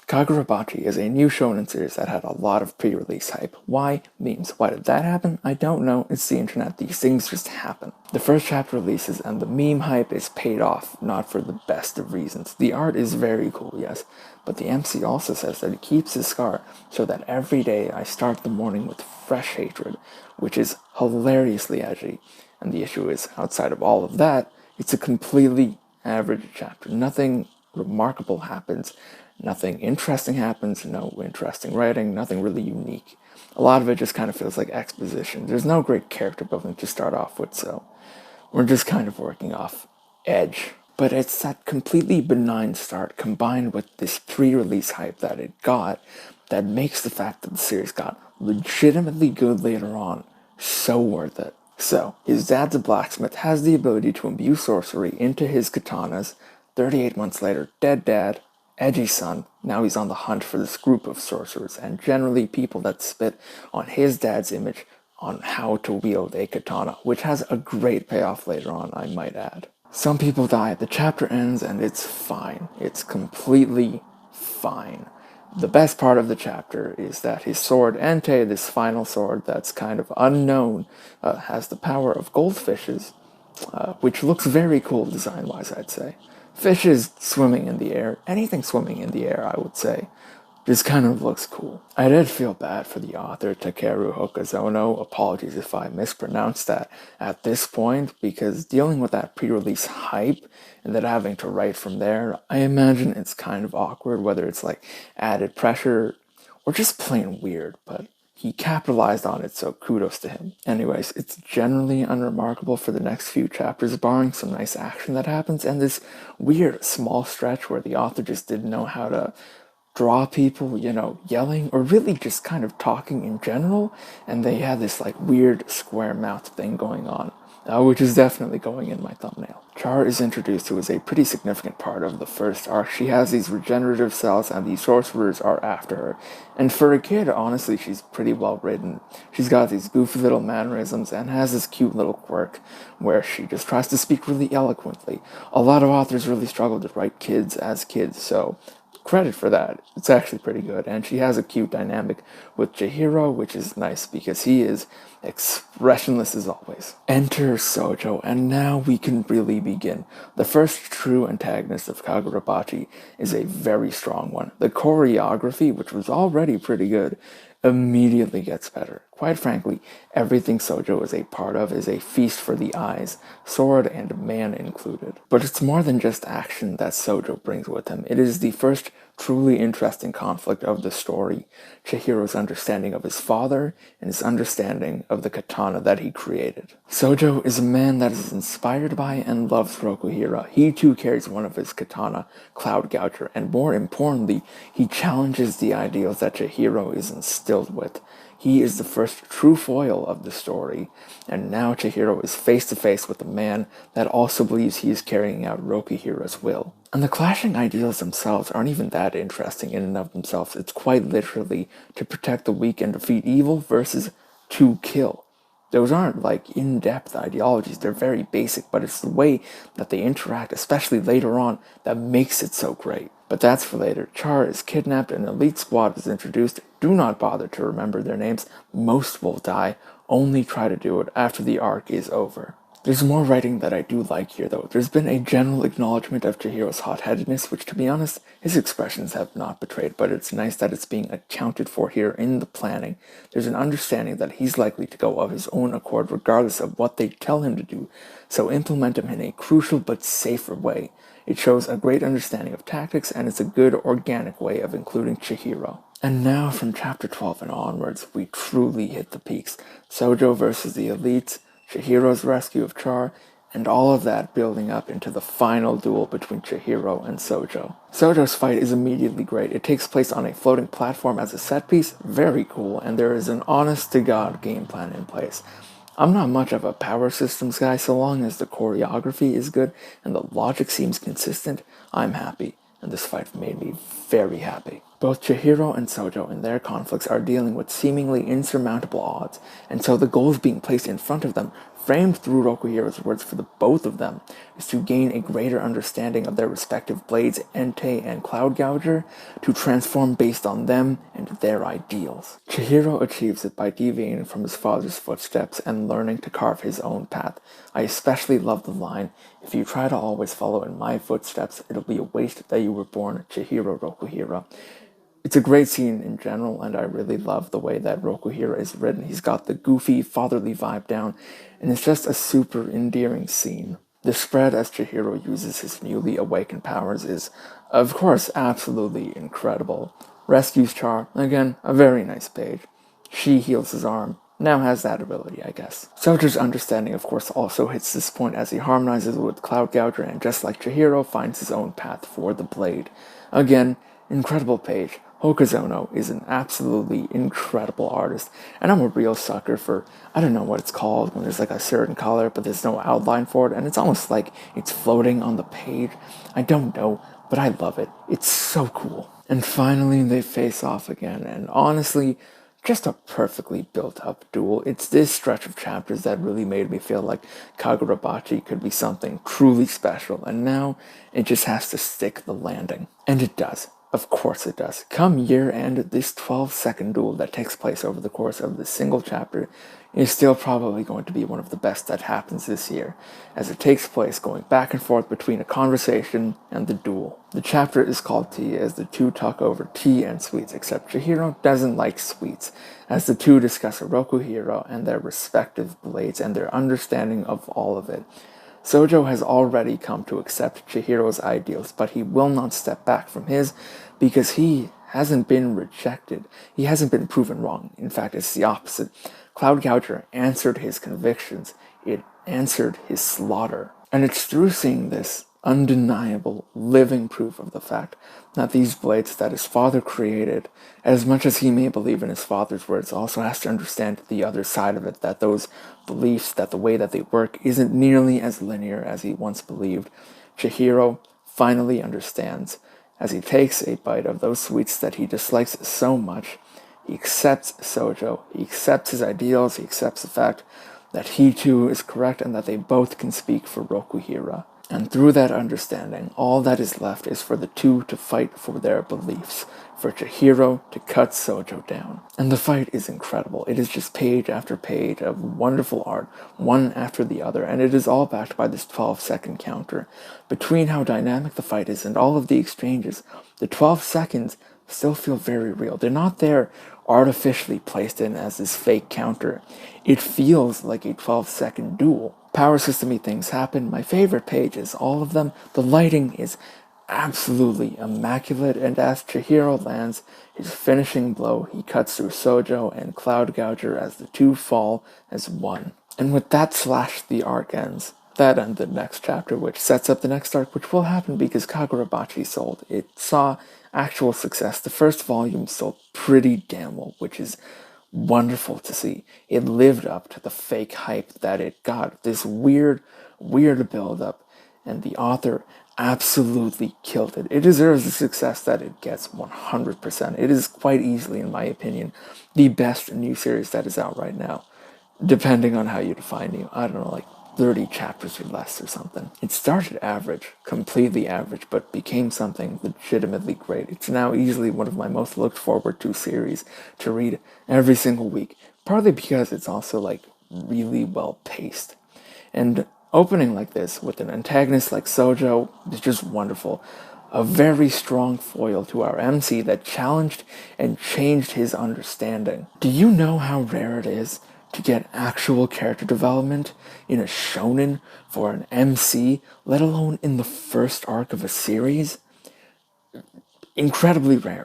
Kagurabachi is a new shonen series that had a lot of pre-release hype. Why? Memes. Why did that happen? I don't know. It's the internet. These things just happen. The first chapter releases and the meme hype is paid off, not for the best of reasons. The art is very cool, yes, but the MC also says that he keeps his scar so that every day I start the morning with fresh hatred, which is hilariously edgy. And the issue is, outside of all of that, it's a completely average chapter. Nothing remarkable happens. Nothing interesting happens, no interesting writing, nothing really unique. A lot of it just kind of feels like exposition. There's no great character building to start off with, so we're just kind of working off edge. But it's that completely benign start combined with this pre-release hype that it got that makes the fact that the series got legitimately good later on so worth it. So, his dad's a blacksmith, has the ability to imbue sorcery into his katanas. 38 months later, dead dad, edgy son, now he's on the hunt for this group of sorcerers, and generally people that spit on his dad's image on how to wield a katana, which has a great payoff later on, I might add. Some people die, the chapter ends, and it's fine. It's completely fine. The best part of the chapter is that his sword, Entei, this final sword that's kind of unknown, has the power of goldfishes, which looks very cool design-wise, I'd say. Fishes swimming in the air, anything swimming in the air, I would say, just kind of looks cool. I did feel bad for the author, Takeru Hokazono. Apologies if I mispronounced that at this point, because dealing with that pre-release hype and then having to write from there, I imagine it's kind of awkward, whether it's like added pressure or just plain weird, but he capitalized on it, so kudos to him. Anyways, it's generally unremarkable for the next few chapters, barring some nice action that happens, and this weird small stretch where the author just didn't know how to draw people, yelling, or really just kind of talking in general, and they had this like weird square mouth thing going on, which is definitely going in my thumbnail. Char is introduced, who is a pretty significant part of the first arc. She has these regenerative cells, and the sorcerers are after her. And for a kid, honestly, she's pretty well written. She's got these goofy little mannerisms and has this cute little quirk where she just tries to speak really eloquently. A lot of authors really struggle to write kids as kids, so credit for that. It's actually pretty good. And she has a cute dynamic with Chihiro, which is nice because he is expressionless as always. Enter Sojo, and now we can really begin. The first true antagonist of Kagurabachi is a very strong one. The choreography, which was already pretty good, immediately gets better. Quite frankly, everything Sojo is a part of is a feast for the eyes, sword and man included. But it's more than just action that Sojo brings with him. It is the first truly interesting conflict of the story, Chihiro's understanding of his father and his understanding of the katana that he created. Sojo is a man that is inspired by and loves Rokuhira. He too carries one of his katana, Cloud Gouger, and more importantly, he challenges the ideals that Chihiro is instilled with. He is the first true foil of the story, and now Chihiro is face to face with a man that also believes he is carrying out Rokuhira's will. And the clashing ideals themselves aren't even that interesting in and of themselves. It's quite literally to protect the weak and defeat evil versus to kill. Those aren't like in-depth ideologies, they're very basic, but it's the way that they interact, especially later on, that makes it so great. But that's for later. Char is kidnapped, an elite squad is introduced. Do not bother to remember their names. Most will die. Only try to do it after the arc is over. There's more writing that I do like here, though. There's been a general acknowledgement of Chihiro's hot-headedness, which, to be honest, his expressions have not betrayed, but it's nice that it's being accounted for here in the planning. There's an understanding that he's likely to go of his own accord regardless of what they tell him to do, so implement him in a crucial but safer way. It shows a great understanding of tactics, and it's a good, organic way of including Chihiro. And now, from chapter 12 and onwards, we truly hit the peaks. Sojo versus the elites, Chihiro's rescue of Char, and all of that building up into the final duel between Chihiro and Sojo. Sojo's fight is immediately great. It takes place on a floating platform as a set piece, very cool, and there is an honest-to-God game plan in place. I'm not much of a power systems guy, so long as the choreography is good and the logic seems consistent, I'm happy, and this fight made me very happy. Both Chihiro and Sojo in their conflicts are dealing with seemingly insurmountable odds, and so the goals being placed in front of them framed through Rokuhiro's words for the both of them is to gain a greater understanding of their respective blades, Entei and Cloud Gouger, to transform based on them and their ideals. Chihiro achieves it by deviating from his father's footsteps and learning to carve his own path. I especially love the line, "If you try to always follow in my footsteps, it'll be a waste that you were born Chihiro Rokuhiro." It's a great scene in general, and I really love the way that Rokuhiro is written. He's got the goofy, fatherly vibe down, and it's just a super endearing scene. The spread as Chihiro uses his newly awakened powers is, of course, absolutely incredible. Rescues Char, again, a very nice page. She heals his arm, now has that ability, I guess. Sojo's understanding, of course, also hits this point as he harmonizes with Cloud Gouger and, just like Chihiro, finds his own path for the blade. Again, incredible page. Hokazono is an absolutely incredible artist, and I'm a real sucker for, I don't know what it's called, when there's like a certain color but there's no outline for it, and it's almost like it's floating on the page. I don't know, but I love it. It's so cool. And finally, they face off again, and honestly, just a perfectly built-up duel. It's this stretch of chapters that really made me feel like Kagurabachi could be something truly special, and now it just has to stick the landing. And it does. Of course it does. Come year end, this 12-second duel that takes place over the course of this single chapter is still probably going to be one of the best that happens this year, as it takes place going back and forth between a conversation and the duel. The chapter is called Tea, as the two talk over tea and sweets, except Chihiro doesn't like sweets, as the two discuss Rokuhiro and their respective blades and their understanding of all of it. Sojo has already come to accept Chihiro's ideals, but he will not step back from his because he hasn't been rejected. He hasn't been proven wrong. In fact, it's the opposite. Cloud Gouger answered his convictions. It answered his slaughter. And it's through seeing this undeniable, living proof of the fact that these blades that his father created, as much as he may believe in his father's words, also has to understand the other side of it, that those beliefs, that the way that they work isn't nearly as linear as he once believed. Chihiro finally understands. As he takes a bite of those sweets that he dislikes so much, he accepts Sojo, he accepts his ideals, he accepts the fact that he too is correct and that they both can speak for Rokuhiro. And through that understanding, all that is left is for the two to fight for their beliefs, for Chihiro to cut Sojo down. And the fight is incredible. It is just page after page of wonderful art, one after the other, and it is all backed by this 12-second counter. Between how dynamic the fight is and all of the exchanges, the 12 seconds still feel very real. They're not there artificially placed in as this fake counter. It feels like a 12-second duel. Power system-y things happen. My favorite pages, all of them. The lighting is absolutely immaculate, and as Chihiro lands his finishing blow, he cuts through Sojo and Cloud Gouger as the two fall as one. And with that slash, the arc ends. That and the next chapter, which sets up the next arc, which will happen because Kagurabachi sold. It saw actual success. The first volume sold pretty damn well, which is wonderful to see. It lived up to the fake hype that it got. This weird build-up, and the author absolutely killed it. It deserves the success that it gets 100%. It is quite easily, in my opinion, the best new series that is out right now, depending on how you define new. I don't know, like 30 chapters or less or something. It started average, completely average, but became something legitimately great. It's now easily one of my most looked forward to series to read every single week, partly because it's also like really well paced. And opening like this with an antagonist like Sojo is just wonderful. A very strong foil to our MC that challenged and changed his understanding. Do you know how rare it is to get actual character development in a shonen for an MC, let alone in the first arc of a series? Incredibly rare.